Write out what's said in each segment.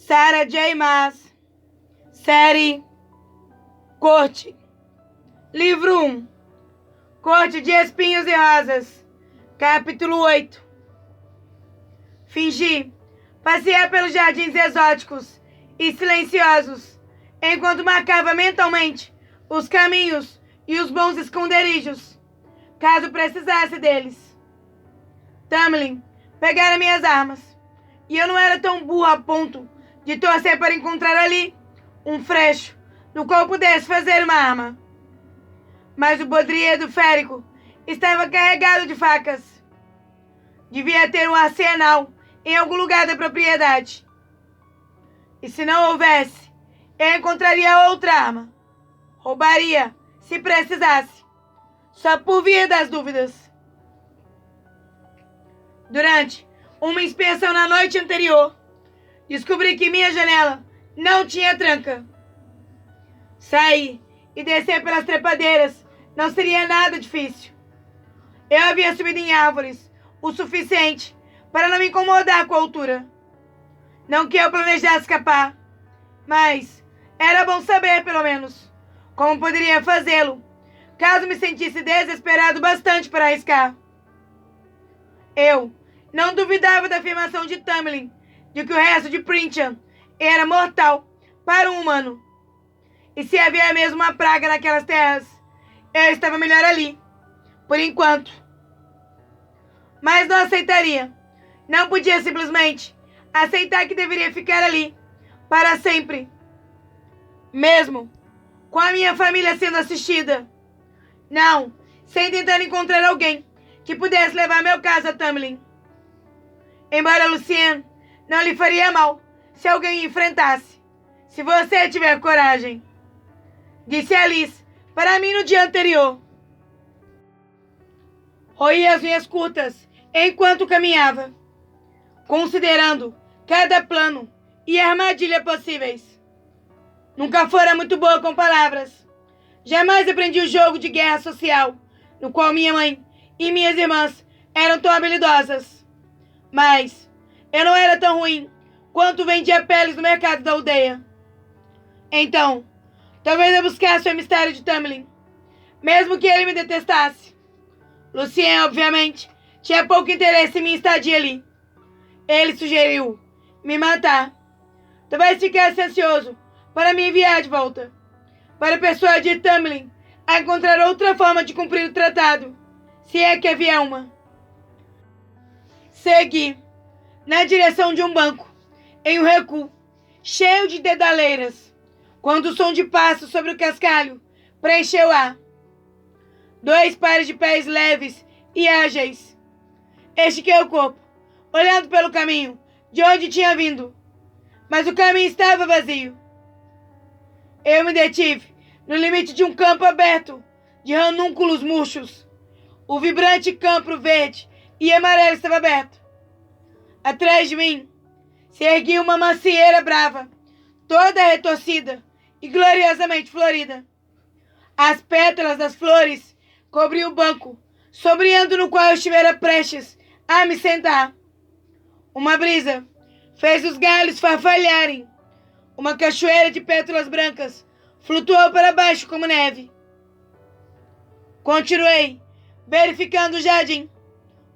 Sarah J. Maas. Série Corte. Livro 1. Corte de Espinhos e Rosas. Capítulo 8. Fingi passear pelos jardins exóticos e silenciosos, enquanto marcava mentalmente os caminhos e os bons esconderijos, caso precisasse deles. Tamlin pegara minhas armas, e eu não era tão burro a ponto de torcer para encontrar ali um frecho no qual pudesse fazer uma arma. Mas o bodriedo férico estava carregado de facas. Devia ter um arsenal em algum lugar da propriedade. E se não houvesse, eu encontraria outra arma. Roubaria, se precisasse, só por via das dúvidas. Durante uma inspeção na noite anterior, descobri que minha janela não tinha tranca. Sair e descer pelas trepadeiras não seria nada difícil. Eu havia subido em árvores o suficiente para não me incomodar com a altura. Não que eu planejasse escapar, mas era bom saber, pelo menos, como poderia fazê-lo, caso me sentisse desesperado bastante para arriscar. Eu não duvidava da afirmação de Tamlin de que o resto de Princeton era mortal para um humano. E se havia mesmo uma praga naquelas terras, eu estava melhor ali, por enquanto. Mas não aceitaria. Não podia simplesmente aceitar que deveria ficar ali para sempre, mesmo com a minha família sendo assistida. Não, sem tentar encontrar alguém que pudesse levar meu caso a Tamlin. Embora Lucien não lhe faria mal se alguém enfrentasse, se você tiver coragem, disse Alice para mim no dia anterior. Roí as unhas curtas enquanto caminhava, considerando cada plano e armadilha possíveis. Nunca fora muito boa com palavras. Jamais aprendi o jogo de guerra social, no qual minha mãe e minhas irmãs eram tão habilidosas. Mas eu não era tão ruim quanto vendia peles no mercado da aldeia. Então, talvez eu buscasse o emissário de Tamlin, mesmo que ele me detestasse. Lucien, obviamente, tinha pouco interesse em minha estadia ali. Ele sugeriu me matar. Talvez ficasse ansioso para me enviar de volta, para persuadir Tamlin a encontrar outra forma de cumprir o tratado, se é que havia uma. Segui na direção de um banco, em um recuo, cheio de dedaleiras, quando o som de passos sobre o cascalho preencheu o ar. 2 pares de pés leves e ágeis. Estiquei o corpo, olhando pelo caminho de onde tinha vindo, mas o caminho estava vazio. Eu me detive no limite de um campo aberto de ranúnculos murchos. O vibrante campo verde e amarelo estava aberto. Atrás de mim se erguia uma macieira brava, toda retorcida e gloriosamente florida. As pétalas das flores cobriam o banco, sombreando no qual eu estivera prestes a me sentar. Uma brisa fez os galhos farfalharem. Uma cachoeira de pétalas brancas flutuou para baixo como neve. Continuei verificando o jardim,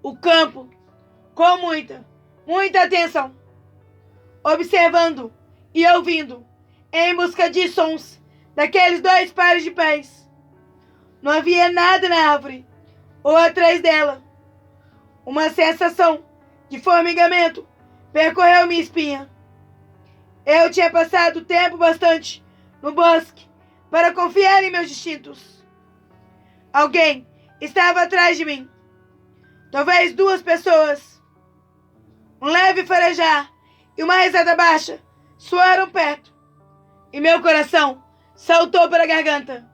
o campo, com muita atenção, observando e ouvindo, em busca de sons daqueles 2 pares de pés. Não havia nada na árvore ou atrás dela. Uma sensação de formigamento percorreu minha espinha. Eu tinha passado tempo bastante no bosque para confiar em meus instintos. Alguém estava atrás de mim. Talvez 2 pessoas. Um leve farejar e uma risada baixa soaram perto, e meu coração saltou para a garganta.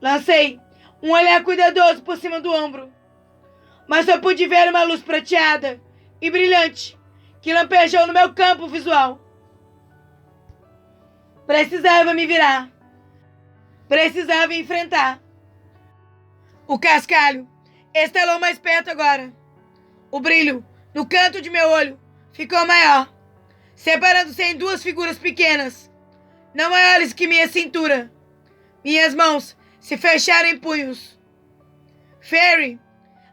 Lancei um olhar cuidadoso por cima do ombro, mas só pude ver uma luz prateada e brilhante que lampejou no meu campo visual. Precisava me virar. Precisava enfrentar. O cascalho estalou mais perto agora. O brilho no canto de meu olho ficou maior. separando-se em duas figuras pequenas, não maiores que minha cintura. Minhas mãos se fecharam em punhos. Fairy,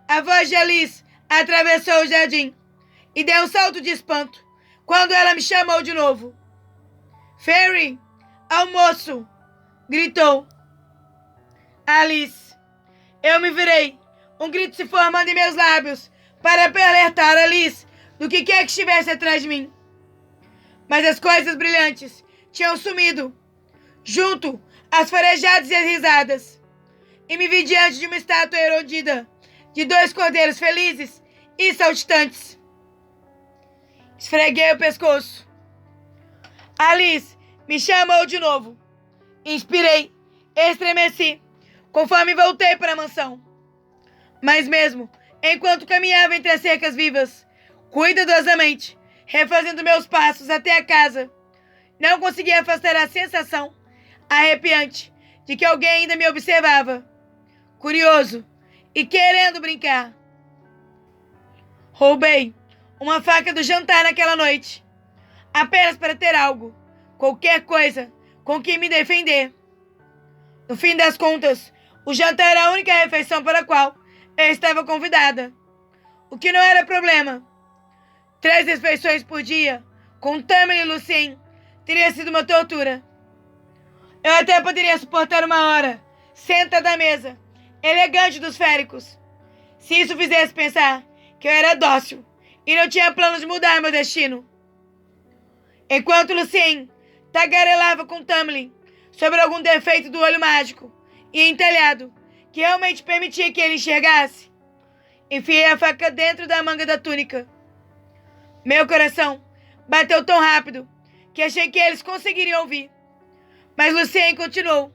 a voz de Alice atravessou o jardim e deu um salto de espanto quando ela me chamou de novo. Fairy, almoço! Gritou. Alice. Eu me virei, um grito se formando em meus lábios para alertar Alice do que quer que estivesse atrás de mim. Mas as coisas brilhantes tinham sumido, junto às farejadas e as risadas, e me vi diante de uma estátua erodida de dois cordeiros felizes e saltitantes. Esfreguei o pescoço. Alice me chamou de novo. Inspirei, estremeci, conforme voltei para a mansão. Mas mesmo enquanto caminhava entre as cercas vivas, cuidadosamente, refazendo meus passos até a casa, não conseguia afastar a sensação arrepiante de que alguém ainda me observava, curioso e querendo brincar. Roubei uma faca do jantar naquela noite, apenas para ter algo, qualquer coisa, com que me defender. No fim das contas, o jantar era a única refeição para a qual eu estava convidada, o que não era problema. 3 refeições por dia, com Tamlin e Lucien, teria sido uma tortura. Eu até poderia suportar 1 hora, sentada à mesa, elegante dos féricos, se isso fizesse pensar que eu era dócil e não tinha planos de mudar meu destino. Enquanto Lucien tagarelava com Tamlin sobre algum defeito do olho mágico e entalhado que realmente permitia que ele enxergasse, enfiei a faca dentro da manga da túnica. Meu coração bateu tão rápido que achei que eles conseguiriam ouvir. Mas Lucien continuou.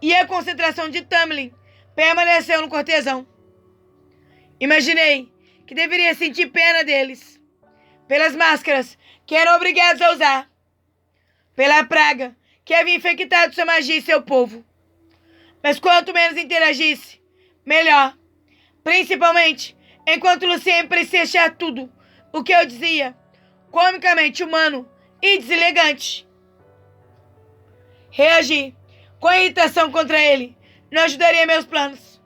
E a concentração de Tamlin permaneceu no cortesão. Imaginei que deveria sentir pena deles, pelas máscaras que eram obrigados a usar, pela praga que havia infectado sua magia e seu povo. Mas quanto menos interagisse, melhor. Principalmente enquanto Lucien parecia achar tudo o que eu dizia comicamente humano e deselegante. Reagir com irritação contra ele não ajudaria meus planos.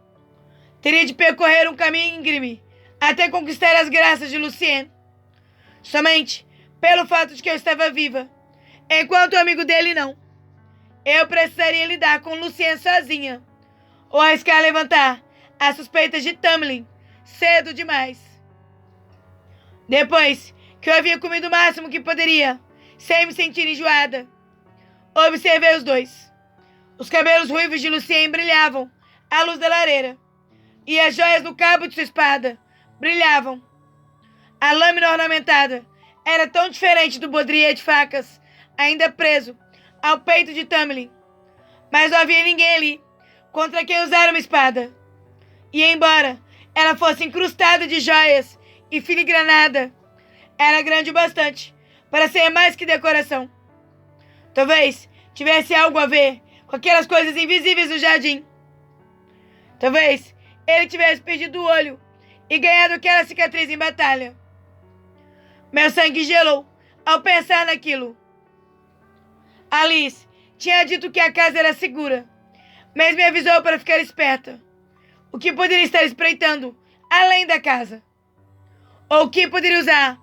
Teria de percorrer um caminho íngreme até conquistar as graças de Lucien. Somente pelo fato de que eu estava viva, enquanto o amigo dele não. Eu precisaria lidar com Lucien sozinha, ou arriscar levantar as suspeitas de Tamlin cedo demais. Depois que eu havia comido o máximo que poderia, sem me sentir enjoada, observei os dois. Os cabelos ruivos de Lucien brilhavam à luz da lareira, e as joias no cabo de sua espada brilhavam. A lâmina ornamentada era tão diferente do baudrier de facas, ainda preso ao peito de Tamlin. Mas não havia ninguém ali contra quem usar uma espada. E embora ela fosse incrustada de joias e filigranada, era grande o bastante para ser mais que decoração. Talvez tivesse algo a ver com aquelas coisas invisíveis no jardim. Talvez ele tivesse perdido o olho e ganhado aquela cicatriz em batalha. Meu sangue gelou ao pensar naquilo. Alice tinha dito que a casa era segura, mas me avisou para ficar esperta. O que poderia estar espreitando além da casa? Ou o que poderia usar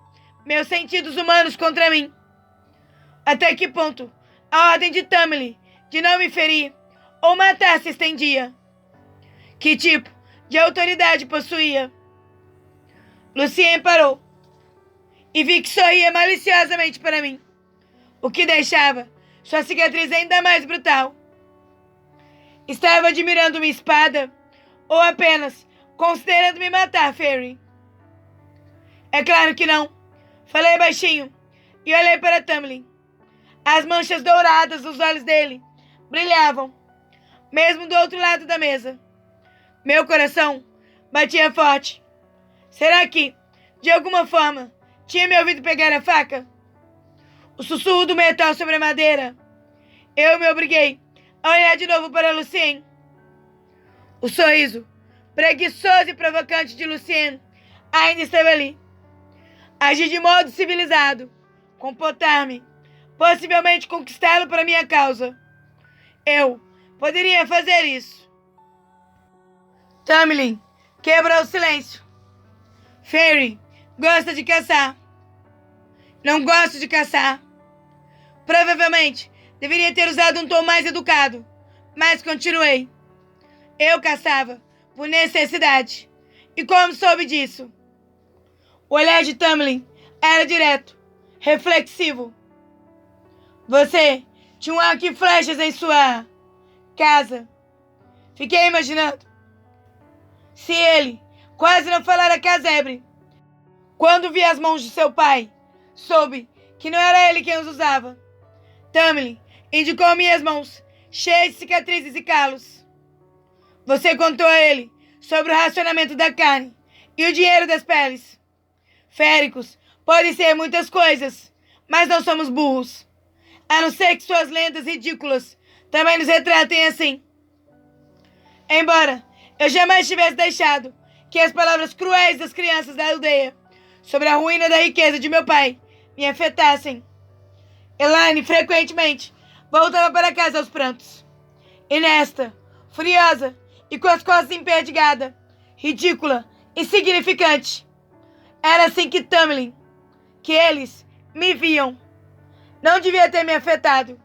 meus sentidos humanos contra mim? Até que ponto a ordem de Tamlin de não me ferir ou matar se estendia? Que tipo de autoridade possuía? Lucien parou e vi que sorria maliciosamente para mim, o que deixava sua cicatriz ainda mais brutal. Estava admirando minha espada ou apenas considerando me matar, Fairy? É claro que não. Falei baixinho e olhei para Tamlin. As manchas douradas dos olhos dele brilhavam, mesmo do outro lado da mesa. Meu coração batia forte. Será que, de alguma forma, tinha me ouvido pegar a faca? O sussurro do metal sobre a madeira. Eu me obriguei a olhar de novo para Lucien. O sorriso preguiçoso e provocante de Lucien ainda estava ali. Agi de modo civilizado, comportar-me, possivelmente conquistá-lo para minha causa. Eu poderia fazer isso. Tamlin quebrou o silêncio. Fairy gosta de caçar. Não gosto de caçar. Provavelmente deveria ter usado um tom mais educado, mas continuei. Eu caçava por necessidade. E como soube disso? O olhar de Tamlin era direto, reflexivo. Você tinha um arco e flechas em sua casa. Fiquei imaginando. Se ele quase não falara casebre, quando vi as mãos de seu pai, soube que não era ele quem os usava. Tamlin indicou minhas mãos, cheias de cicatrizes e calos. Você contou a ele sobre o racionamento da carne e o dinheiro das peles. Féricos podem ser muitas coisas, mas não somos burros. A não ser que suas lendas ridículas também nos retratem assim. Embora eu jamais tivesse deixado que as palavras cruéis das crianças da aldeia sobre a ruína da riqueza de meu pai me afetassem. Elaine frequentemente voltava para casa aos prantos. E nesta, furiosa e com as costas emperdigadas, ridícula, insignificante, era assim que Tamlin, que eles me viam. Não devia ter me afetado.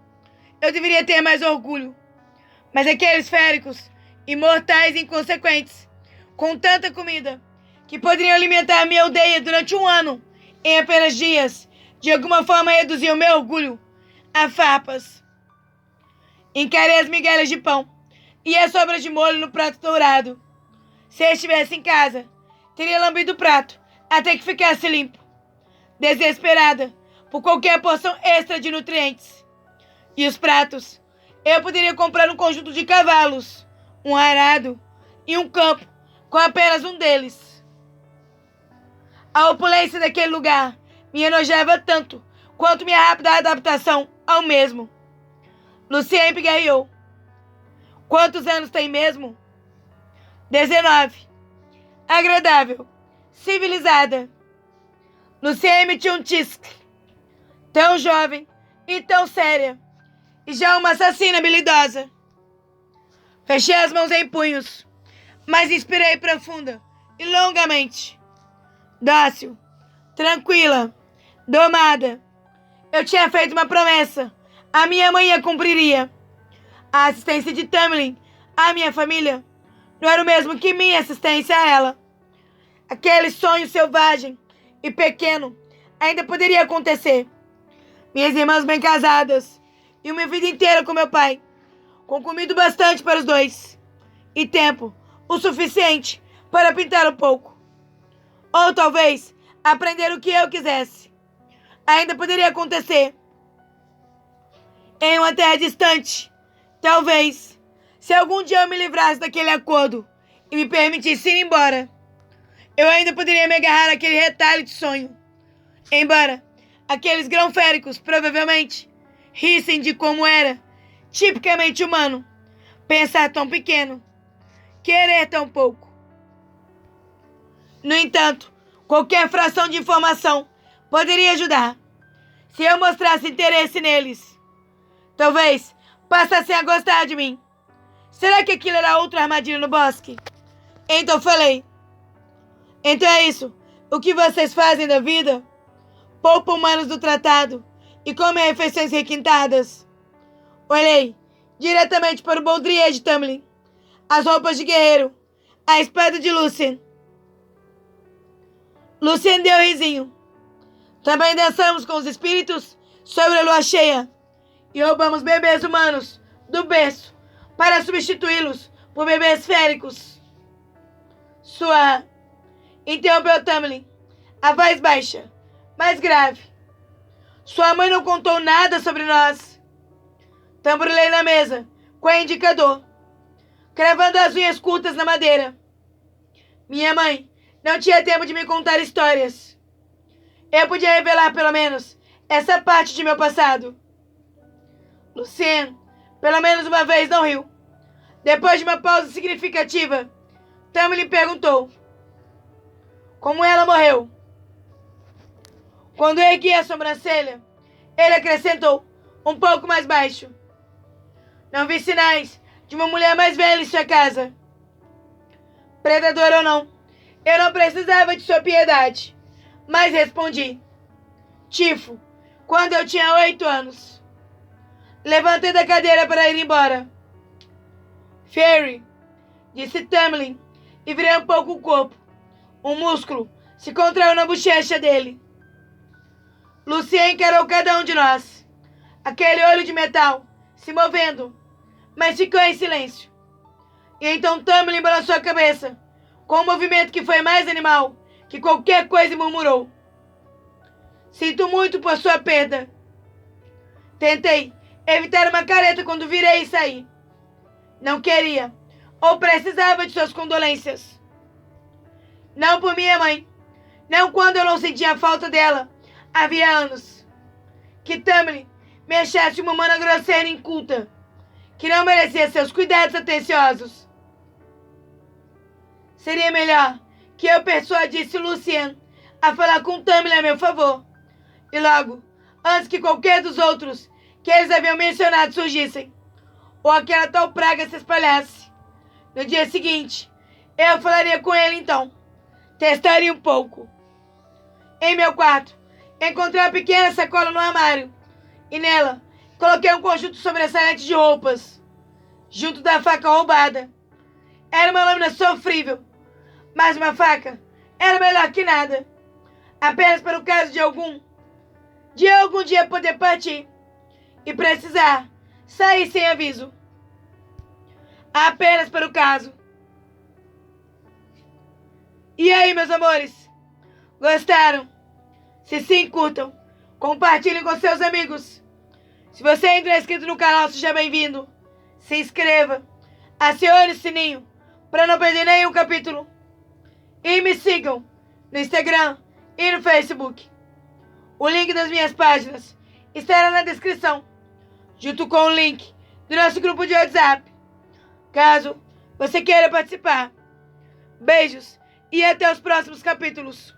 Eu deveria ter mais orgulho. Mas aqueles féricos, imortais e inconsequentes, com tanta comida, que poderiam alimentar minha aldeia durante um ano, em apenas dias, de alguma forma reduziam meu orgulho a farpas. Encarei as migalhas de pão e as sobras de molho no prato dourado. Se eu estivesse em casa, teria lambido o prato até que ficasse limpo, desesperada por qualquer porção extra de nutrientes. E os pratos, eu poderia comprar um conjunto de cavalos, um arado e um campo com apenas um deles. A opulência daquele lugar me enojava tanto quanto minha rápida adaptação ao mesmo. Lucien pigarreou. Quantos anos tem mesmo? 19. Agradável. Civilizada. Lucien emitiu um tisque. Tão jovem e tão séria. E já uma assassina habilidosa. Fechei as mãos em punhos, mas inspirei profunda e longamente. Dócil, tranquila, domada. Eu tinha feito uma promessa. A minha mãe a cumpriria. A assistência de Tamlin à minha família não era o mesmo que minha assistência a ela. Aquele sonho selvagem e pequeno ainda poderia acontecer. Minhas irmãs bem casadas e uma vida inteira com meu pai, com comida bastante para os dois e tempo o suficiente para pintar um pouco. Ou talvez aprender o que eu quisesse. Ainda poderia acontecer. Em uma terra distante, talvez, se algum dia eu me livrasse daquele acordo e me permitisse ir embora, eu ainda poderia me agarrar àquele retalho de sonho. Embora aqueles grão-féricos provavelmente rissem de como era, tipicamente humano, pensar tão pequeno, querer tão pouco. No entanto, qualquer fração de informação poderia ajudar. Se eu mostrasse interesse neles, talvez passassem a gostar de mim. Será que aquilo era outra armadilha no bosque? Então falei. Então é isso. O que vocês fazem da vida? Poupam humanos do tratado e comem refeições requintadas. Olhei diretamente para o Baudrier de Tamlin, as roupas de guerreiro, a espada de Lucien. Lucien deu um risinho. Também dançamos com os espíritos sobre a lua cheia e roubamos bebês humanos do berço para substituí-los por bebês féricos. Sua... Interrompeu Tamlin, a voz baixa, mais grave. Sua mãe não contou nada sobre nós. Tamborilei na mesa, com o indicador, cravando as unhas curtas na madeira. Minha mãe não tinha tempo de me contar histórias. Eu podia revelar, pelo menos, essa parte de meu passado. Lucien, pelo menos uma vez, não riu. Depois de uma pausa significativa, Tamlin perguntou: como ela morreu? Quando ergui a sobrancelha, ele acrescentou, um pouco mais baixo: não vi sinais de uma mulher mais velha em sua casa. Predador ou não, eu não precisava de sua piedade, mas respondi: tifo, quando eu tinha 8 anos. Levantei da cadeira para ir embora. Fairy, disse Tamlin, e virei um pouco o corpo. Um músculo se contraiu na bochecha dele. Lucien encarou cada um de nós. Aquele olho de metal se movendo, mas ficou em silêncio. E então Tamlin balançou a cabeça, com um movimento que foi mais animal que qualquer coisa, e murmurou: sinto muito por sua perda. Tentei evitar uma careta quando virei e saí. Não queria ou precisava de suas condolências. Não por minha mãe, não quando eu não sentia a falta dela havia anos. Que Tamlin me achasse uma humana grosseira e inculta, que não merecia seus cuidados atenciosos. Seria melhor que eu persuadisse Lucien a falar com Tamlin a meu favor, e logo, antes que qualquer dos outros que eles haviam mencionado surgissem, ou aquela tal praga se espalhasse. No dia seguinte, eu falaria com ele então. Testaria um pouco. Em meu quarto, encontrei uma pequena sacola no armário, e nela coloquei um conjunto sobressalente de roupas, junto da faca roubada. Era uma lâmina sofrível, mas uma faca era melhor que nada. Apenas para o caso de algum dia poder partir e precisar sair sem aviso. Apenas para o caso. E aí, meus amores? Gostaram? Se sim, curtam, compartilhem com seus amigos. Se você ainda não é inscrito no canal, seja bem-vindo. Se inscreva, acione o sininho para não perder nenhum capítulo. E me sigam no Instagram e no Facebook. O link das minhas páginas estará na descrição, junto com o link do nosso grupo de WhatsApp, caso você queira participar. Beijos e até os próximos capítulos.